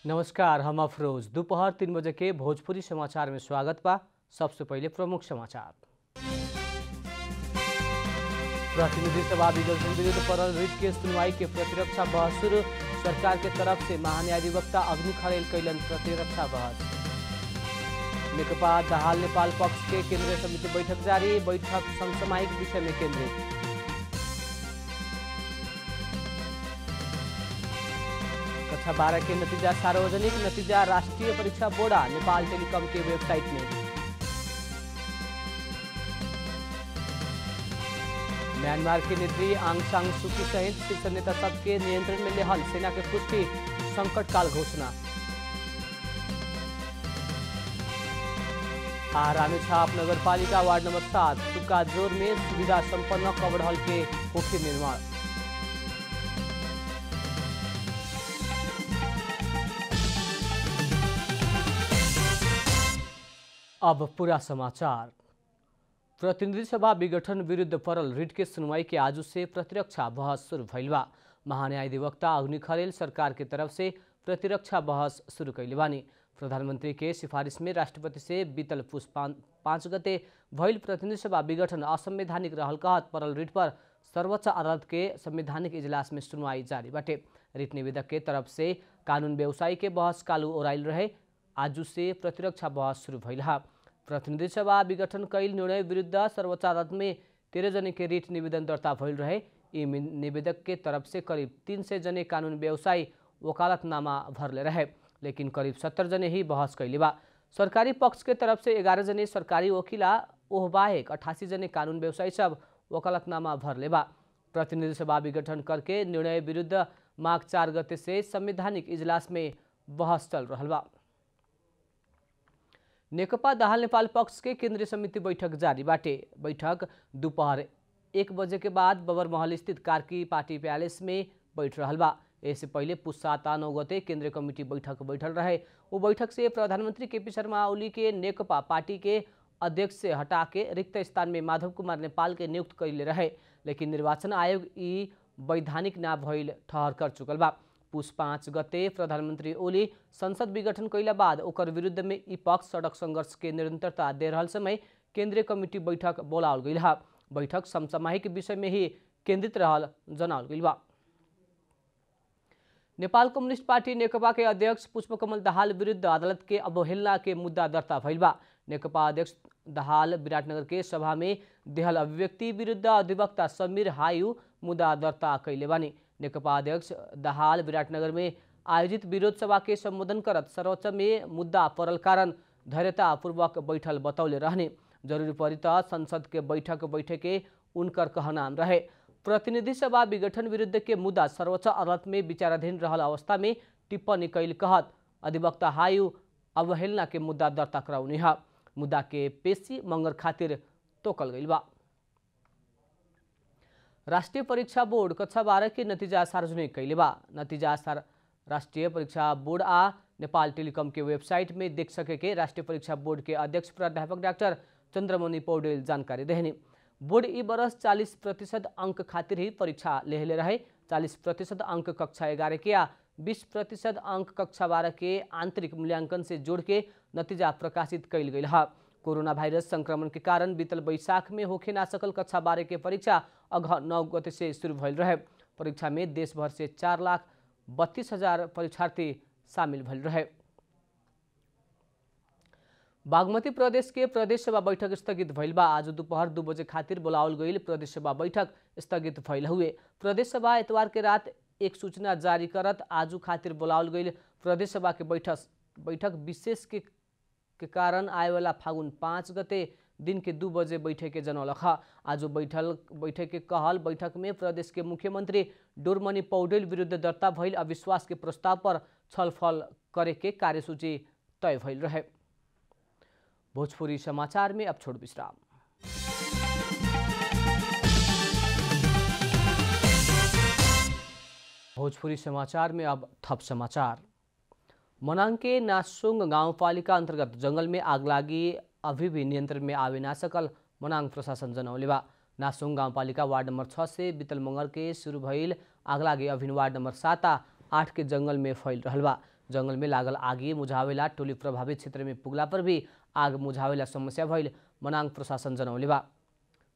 नमस्कार, हम अफरोज। दोपहर 3 बजे के भोजपुरी समाचार में स्वागत बा। सबसे पहले प्रमुख समाचार। प्रतिनिधि सभा विरुद्ध पड़ल रिट के सुनवाई के प्रतिरक्षा बहस शुरू। सरकार के तरफ से महान्यायाधिवक्ता अग्नि खरेल कैलन प्रतिरक्षा बहस। नेकपा दाहाल नेपाल पक्ष के केंद्रीय समिति बैठक जारी। बैठक समसामयिक विषय में केंद्रित। कक्षा 12 के नतीजा सार्वजनिक। नतीजा राष्ट्रीय परीक्षा बोर्ड नेपाल टेलीकॉम के वेबसाइट में। म्यांमार के नेत्री आंग सान सूकी सहित शीर्ष नेता सबके नियंत्रण में लेहल सेना के पुष्टि। संकटकाल घोषणा। रामेछाप नगरपालिका वार्ड नंबर 7 सुक्काजोर में सुविधा संपन्न कवर हॉल के होखे निर्माण। अब पूरा समाचार। प्रतिनिधि सभा विघटन विरुद्ध पड़ल रिट के सुनवाई के आज से प्रतिरक्षा बहस शुरू भइल बा। महान्यायाधिवक्ता अग्नि खरेल सरकार के तरफ से प्रतिरक्षा बहस शुरू कैले बानी। प्रधानमंत्री के सिफारिश में राष्ट्रपति से बीतल पुष 5 गते भइल प्रतिनिधि सभा विघटन असंवैधानिक रहल कहत पड़ल रिट पर सर्वोच्च अदालत के संवैधानिक इजलास में सुनवाई जारी बाटे। रिट निवेदक के तरफ से कानून व्यवसायी के बहस कालू ओराइल रहे। आज से प्रतिरक्षा बहस शुरू भइल हा। प्रतिनिधि सभा विघटन कैल निर्णय विरुद्ध सर्वोच्च अदालत में 13 जने के रिट निवेदन दर्ता भइल रहे। यी निवेदक के तरफ से करीब 300 जने कानून व्यवसायी वकालतनामा भरले रहे, लेकिन करीब 70 जने ही बहस कैले बा। सरकारी पक्ष के तरफ से 11 जने सरकारी वकीला ओह बाहेक 88 जने कानून व्यवसायी सब वकालतनामा भरले बा। प्रतिनिधि सभा विघटन करके निर्णय विरुद्ध माघ 4 गते से संवैधानिक इजलास में बहस चल रहल बा। नेकपा दाहाल नेपाल पक्ष के केंद्रीय समिति बैठक जारी बाटे। बैठक दोपहर 1 बजे के बाद बबरमहल स्थित कार्की पार्टी पैलेस में बैठ रहल बा। इससे पहले पुष 7 आ 9 गते केंद्रीय कमिटी बैठक बैठल रहे। वो बैठक से प्रधानमंत्री केपी शर्मा ओली के नेकपा पार्टी के अध्यक्ष से हटा के रिक्त स्थान में माधव कुमार नेपाल के नियुक्त कैले रहे, लेकिन निर्वाचन आयोग ई वैधानिक ना भइल ठहर कर चुकल बा। पुष 5 गते प्रधानमंत्री ओली संसद विघटन कैला बाद ओकर विरुद्ध में ई पक्ष सड़क संघर्ष के निरंतरता दे रहल समय केंद्रीय कमिटी बैठक बोलावल गइल हा। बैठक समसामयिक विषय में ही केंद्रित रहल जनावल गइल बा। नेपाल कम्युनिस्ट पार्टी नेकपा के अध्यक्ष पुष्पकमल दाहाल विरुद्ध अदालत के अवहेलना के मुद्दा दर्ता भइल बा। नेकपा अध्यक्ष दाहाल विराटनगर के सभा में देहल अभिव्यक्ति विरुद्ध अधिवक्ता समीर हायू मुद्दा दर्ता कैले बानी। नेकपा अध्यक्ष दाहाल विराटनगर में आयोजित विरोध सभा के संबोधन करत सर्वोच्च में मुद्दा पड़ल कारण धैर्यतापूर्वक बैठल बतौले रहने। जरूरी परी त संसद के बैठक बैठके उनकर कहनाम रहे। प्रतिनिधि सभा विघटन विरुद्ध के मुद्दा सर्वोच्च अदालत में विचाराधीन रहल अवस्था में टिप्पणी कैल कहत अधिवक्ता हायू अवहेलना के मुद्दा दर्ता कराउने हा। मुद्दा के पेशी मंगर खातिर तोकल गइल बा। राष्ट्रीय परीक्षा बोर्ड कक्षा 12 के नतीजा सार्वजनिक कैले बा। नतीजा राष्ट्रीय परीक्षा बोर्ड आ नेपाल टेलीकॉम के वेबसाइट में देख सके के राष्ट्रीय परीक्षा बोर्ड के अध्यक्ष प्राध्यापक डाक्टर चंद्रमणि पौडेल जानकारी देहनी। बोर्ड ई बरस 40% अंक खातिर ही परीक्षा लेहले रहे। 40% अंक कक्षा 11 के या 20% अंक कक्षा 12 के आंतरिक मूल्यांकन से जोड़ के नतीजा प्रकाशित कैल गइल हा। कोरोना वायरस संक्रमण के कारण बीतल बैशाख में होखे ना सकल कक्षा 12 के परीक्षा अघ 9 गते से शुरू भइल रहे। परीक्षा में देश भर से 4,32,000 परीक्षार्थी शामिल भइल रहे। बागमती प्रदेश के प्रदेश सभा बैठक स्थगित भइल बा। आज दोपहर 2 बजे खातिर बोलावल गइल प्रदेश सभा बैठक स्थगित भइल हुए। प्रदेश सभा इतवार के रात एक सूचना जारी करत आजू खातिर बोलावल गइल प्रदेश सभा के बैठक विशेष के कारण आए वाला फागुन 5 गते दिन के 2 बजे बैठक के जनौलख। आज बैठक के कहल बैठक में प्रदेश के मुख्यमंत्री डोरमणि पौडेल विरुद्ध दर्ता भइल अविश्वास के प्रस्ताव पर छलफल करे के कार्यसूची तय भइल रहे। भोजपुरी समाचार में अब छोड़ विश्राम। भोजपुरी समाचार में अब थप समाचार। मनाङ के नासुङ गाउँपालिका अंतर्गत जंगल में आगलागी अभी भी नियंत्रण में आवे ना सकल मनाङ प्रशासन जनौले बा। नासुङ गाउँपालिका वार्ड नंबर 6 से बीतल मंगल के शुरू भइल आगलागी अभिन वार्ड नंबर 7 आ 8 के जंगल में फैल रहल बा। जंगल में लागल आगी मुझावेला टोली प्रभावित क्षेत्र में पुगला पर भी आग मुझावेला समस्या भइल मनाङ प्रशासन जनौले बा।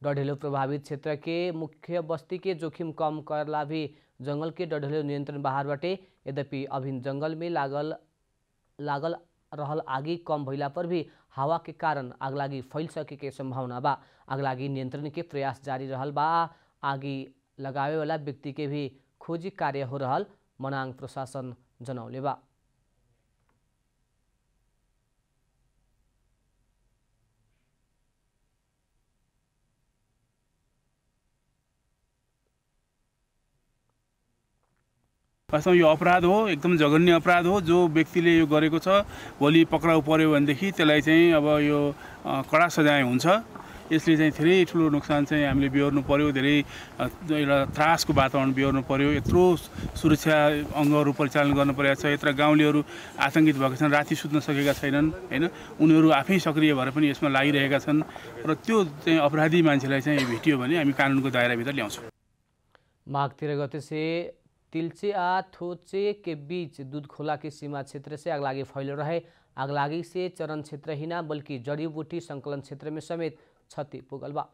डढेलो प्रभावित क्षेत्र के मुख्य बस्ती के जोखिम कम करला भी जंगल के डढेलो नियंत्रण बाहर बाटे। यद्यपि अभिन जंगल में लागल रहल आगी कम भइला पर भी हवा के कारण आगलागी फैल सके के संभावना बा। आगलागी नियंत्रण के प्रयास जारी रहल बा। आगी लगावे वाला व्यक्ति के भी खोजी कार्य हो रहल मनाङ प्रशासन जनौले बा। वास्तवमा यो अपराध हो, एकदम जघन्य अपराध हो। जो व्यक्तिले यो गरेको छ भोलि पक्राउ पर्यो भनेदेखि त्यसलाई चाहिँ अब यो कडा सजाय हुन्छ। यसले चाहिँ धेरै ठुलो नोक्सान चाहिँ हामीले बिहोर्नु पर्यो। धेरै एउटा त्रासको वातावरण बिहोर्नु पर्यो। यत्रो सुरक्षा अङ्गहरू परिचालन गर्नु परेको छ। यत्र गाउँलेहरू आतंकित भएका छन्, राति सुत्न सकेका छैनन् हैन। उनीहरू आफै सक्रिय भएर पनि यसमा लागिरहेका छन् र त्यो चाहिँ अपराधी मान्छेलाई चाहिँ भेटियो भने हामी कानुनको दायराभित्र ल्याउँछौँ। माघ 13 गते से तिल्चे आ थोचे के बीच दूधखोला के सीमा क्षेत्र से आगलागी फैल रहे। आगलागी से चरण क्षेत्र ही ना बल्कि जड़ी बूटी संकलन क्षेत्र में समेत क्षति पुगल बा।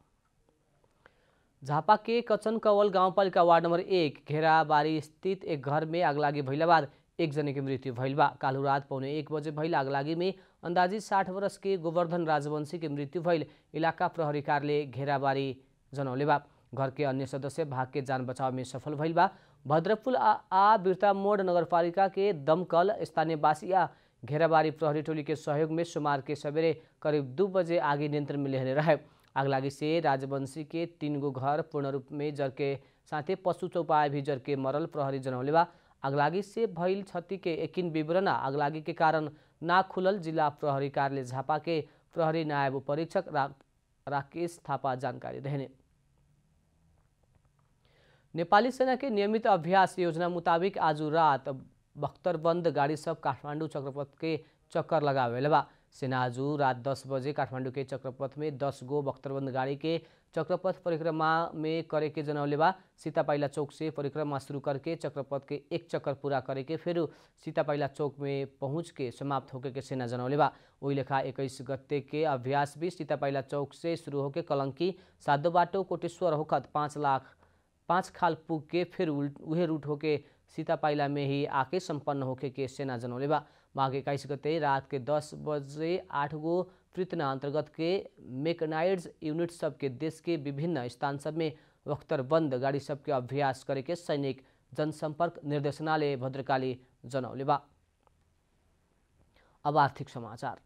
झापा के कचन कवल गाउँपालिका वार्ड नंबर 1 घेराबारी स्थित एक घर में आगलागी भइला बाद एक जने की मृत्यु भइल बा। कालू रात 1:15 बजे भइल आगलागी में अंदाजी 60 वर्ष के गोवर्धन राजवंशी की मृत्यु भइल इलाका प्रहरी कार्यालय घेराबारी जनौले बा। घर के अन्य सदस्य भाग के जान बचाव में सफल भइल बा। भद्रपुल आ बिरता मोड़ नगरपालिका के दमकल स्थानीयवासी या घेराबारी प्रहरी टोली के सहयोग में सोमवार के सवेरे करीब 2 बजे आगे नियंत्रण में लेने रहे। आगलागी से राजवंशी के 3 गो घर पूर्ण रूप में जर के साथे पशु चौपाया भी जर के मरल प्रहरी जनौले बा। आगलागी से भइल क्षति के यकीन विवरण आगलागी के कारण ना खुलल जिला प्रहरी कार्यालय झापा के प्रहरी नायब परीक्षक राकेश थापा जानकारी देने। नेपाली सेना के नियमित अभ्यास योजना मुताबिक आज रात बख्तरबंद गाड़ी सब काठमाडौँ चक्रपथ के चक्कर लगावेला बा। सेना आज रात 10 बजे काठमाडौँ के चक्रपथ में 10 गो बख्तरबंद गाड़ी के चक्रपथ परिक्रमा में करे के जनौले बा। सीतापाइला चौक से परिक्रमा शुरू करके चक्रपथ के एक चक्कर पूरा करे के फिर सीतापाइला चौक में पहुंच के समाप्त होके के सेना जनौले बा। वही लेखा 21 गते के अभ्यास भी सीतापाइला चौक से शुरू होके कलंकी सादो बाटो कोटेश्वर होखत 5 खाल पुग के फिर उहे रूट होके सीतापाइला में ही आके संपन्न होके के सेना जनौले बा। माघ 21 गते रात के 10 बजे 8 गो पृतना अंतर्गत के मेकनाइड्स यूनिट सब के देश के विभिन्न स्थान सब में बख्तरबंद गाड़ी सब के अभ्यास करे के सैनिक जनसंपर्क निर्देशनालय भद्रकाली जनौले बा। अब आर्थिक समाचार।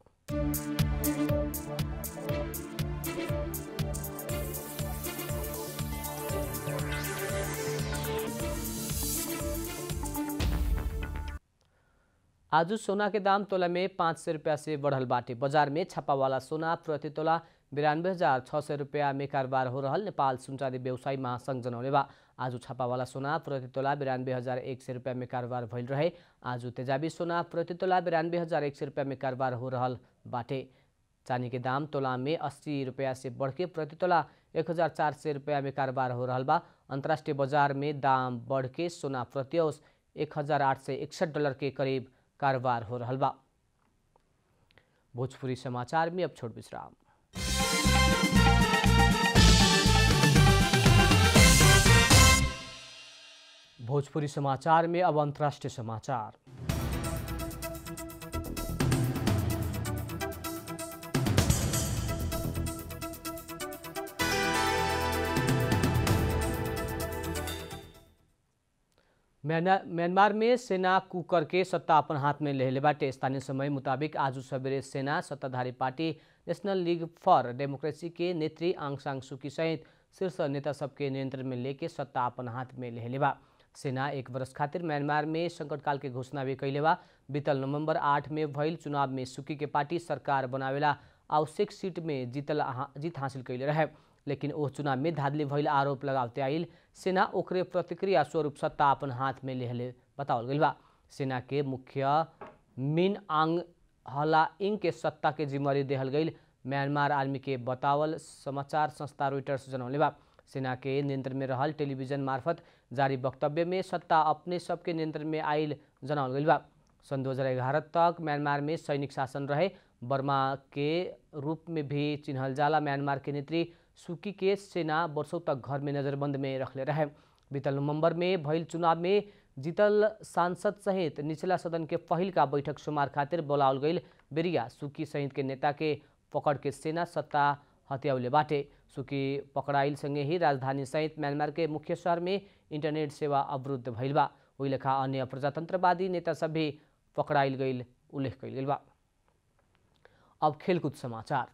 आज सोना के दाम तोला में 500 रुपया से बढ़ल बाटे। बाजार में छापा वाला सोना प्रति तोला 92,600 रुपया में कारोबार हो रहल नेपाल सुनचादी व्यवसायी महासंघ जनौले बा। आज छापा वाला सोना प्रति तोला 92,100 रुपया में कारोबार भइल रहे। आज तेजाबी सोना प्रति तोला 92,100 रुपया में कारोबार हो रहल बाटे। चांदी के दाम तोला में 80 रुपया से बढ़ के प्रति तोला 1,400 रुपया में कारोबार हो रहल बा। अंतर्राष्ट्रीय बाजार में दाम बढ़ के सोना प्रति औंस $1,861 के करीब कारोबार हो रहल बा। भोजपुरी समाचार में अब छोट विश्राम। भोजपुरी समाचार में अब अंतर्राष्ट्रीय समाचार। म्यांमार में सेना कुकर के सत्ता अपन हाथ में ले बाटे। स्थानीय समय मुताबिक आज सवेरे सेना सत्ताधारी party national league for democracy के नेत्री आंग सान सूकी सहित शीर्ष नेता सबके नियंत्रण में लेके सत्ता अपन हाथ में ले बा। सेना 1 वर्ष खातिर म्यांमार में संकटकाल के घोषणा भी कैले बा। बीतल नवंबर 8 में भइल चुनाव में सूकी के पार्टी सरकार बनावेला आवश्यक सीट में जीत हासिल कैले रहे। लेकिन ओ चुनाव में धांधली भइल आरोप लगावते आइल सेना ओकरे प्रतिक्रिया स्वरूप सत्ता अपन हाथ में लेहले बतावल गइल बा। सेना के मुख्य मिन आंग हलाइंग के सत्ता के जिम्मेवारी देहल गइल म्यांमार आर्मी के बतावल समाचार संस्था रॉयटर्स जनौले बा। सेना के नियंत्रण में रहल टेलीविजन मार्फत जारी वक्तव्य में सत्ता अपने सबके नियंत्रण में आइल जनावल गइल बा। सन 2011 तक म्यांमार में सैनिक शासन रहे। बर्मा के रूप में भी चिन्हल जाला। म्यांमार के नेत्री सुकी के सेना वर्षों तक घर में नज़रबंद में रखले रहे। बीतल नवंबर में भइल चुनाव में जीतल सांसद सहित निचला सदन के पहिल का बैठक सोमवार खातिर बोलावल गई बेरिया सुकी सहित के नेता के पकड़ के सेना सत्ता हत्याउले बाटे। सुकी पकड़ाइल संगे ही राजधानी सहित म्यांमार के मुख्य शहर में इंटरनेट सेवा अवरुद्ध भइल बा। वही लेखा अन्य प्रजातंत्रवादी नेता सब भी पकड़ाइल गई उल्लेख कइल गइल बा। अब खेलकूद समाचार।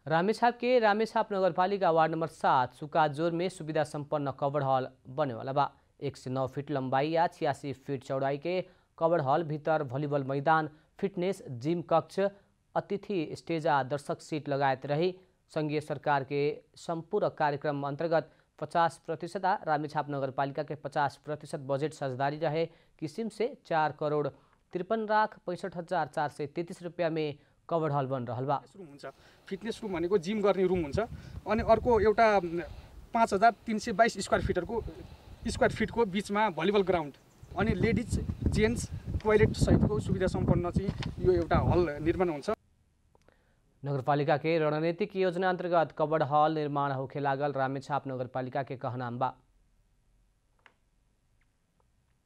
रामेछाप के रामेछाप नगरपालिका वार्ड नंबर 7 सुकाजोर में सुविधा संपन्न कवर हॉल बने वाला बा। 109 फीट लंबाई या 86 फीट चौड़ाई के कवर हॉल भीतर वॉलीबॉल मैदान, फिटनेस, जिम कक्ष, अतिथि स्टेज आ दर्शक सीट लगायत रही। संघीय सरकार के संपूरक कार्यक्रम अंतर्गत 50% आ रामेछाप नगरपालिका के 50% बजेट साझेदारी रहे किसिम से 4,53,65,433 रुपया में कवर हॉल बन रहल बा। रूम हुन्छ, फिटनेस रूम भनेको जिम गर्ने रूम हुन्छ, अनि अर्को एउटा 5,322 स्क्वायर फिटको बीचमा भलिबल ग्राउन्ड अनि लेडिज जेन्ट्स टोयलेट सहितको सुविधा सम्पन्न चाहिँ यो एउटा हल निर्माण हुन्छ। नगरपालिका के रणनीतिक योजना अंतर्गत कवर हॉल निर्माण होखे लागल रामेछाप नगरपालिका के कहनाम बा।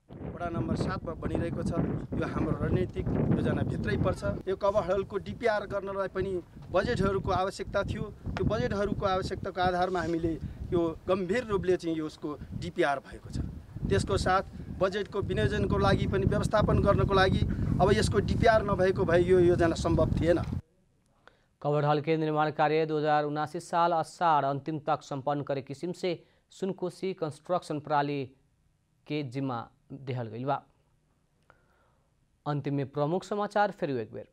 वडा नम्बर 7 मा बनिरहेको छ। यो हाम्रो रणनीतिक योजना भित्रै पर्छ। यो कवर हलको डिपिआर गर्नलाई पनि बजेटहरूको आवश्यकता थियो। त्यो बजेटहरूको आवश्यकताको आधारमा हामीले यो गम्भीर रूपले चाहिँ यसको डिपिआर भएको छ। त्यसको साथ बजेटको विनियोजनको लागि पनि व्यवस्थापन गर्नको लागि अब यसको डिपिआर नभएको भए यो योजना सम्भव थिएन। कवर हॉल के निर्माण कार्य 2079 साल अषाढ़ अंतिम तक संपन्न करे किसिम से सुनकोशी कंस्ट्रक्शन प्रणाली के जिम्मा देहल गइल बा। अंतिम में प्रमुख समाचार फिर एक बेर।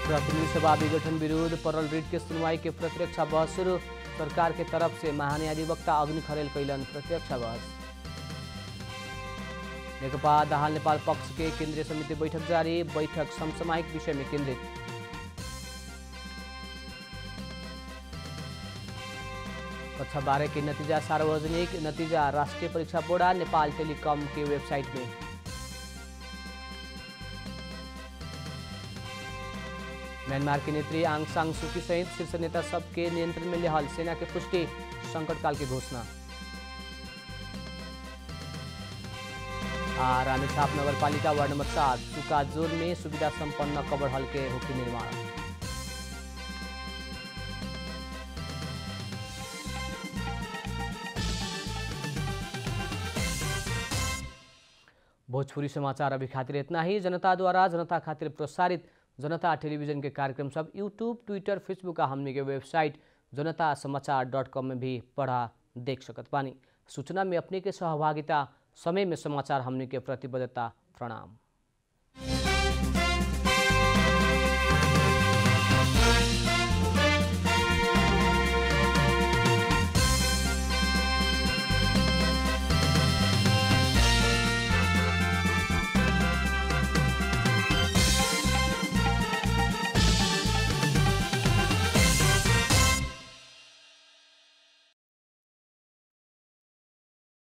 प्रतिनिधि सभा विघटन विरुद्ध परल रिट के सुनवाई के प्रतिरक्षा बहस शुरू। सरकार के तरफ से महान्यायाधिवक्ता अग्नि खरेल कैलन प्रतिरक्षा बहस। नेकपा दाहाल नेपाल पक्ष के केंद्रीय समिति बैठक जारी। बैठक समसामयिक विषय में केंद्रित। कक्षा 12 के नतीजा सार्वजनिक। नतीजा राष्ट्रीय परीक्षा बोर्ड नेपाल टेलिकॉम के वेबसाइट में। म्यांमार की नेत्री आंग सान सूची सहित शीर्ष नेता सबके नियंत्रण में लेहल सेना के पुष्टि। संकटकाल की घोषणा। रामेछाप नगरपालिका वार्ड नंबर 7 सुकाजोर में सुविधा संपन्न कवर हॉल के होकी निर्माण। भोजपुरी समाचार अभी खातिर इतना ही। जनता द्वारा जनता खातिर प्रसारित जनता टेलीविजन के कार्यक्रम सब यूट्यूब, ट्विटर, फेसबुक का हमने के वेबसाइट जनतासमाचार.com में भी पढ़ा देख सकत पानी। सूचना में अपने के सहभागिता, समय में समाचार हमने के प्रतिबद्धता। प्रणाम।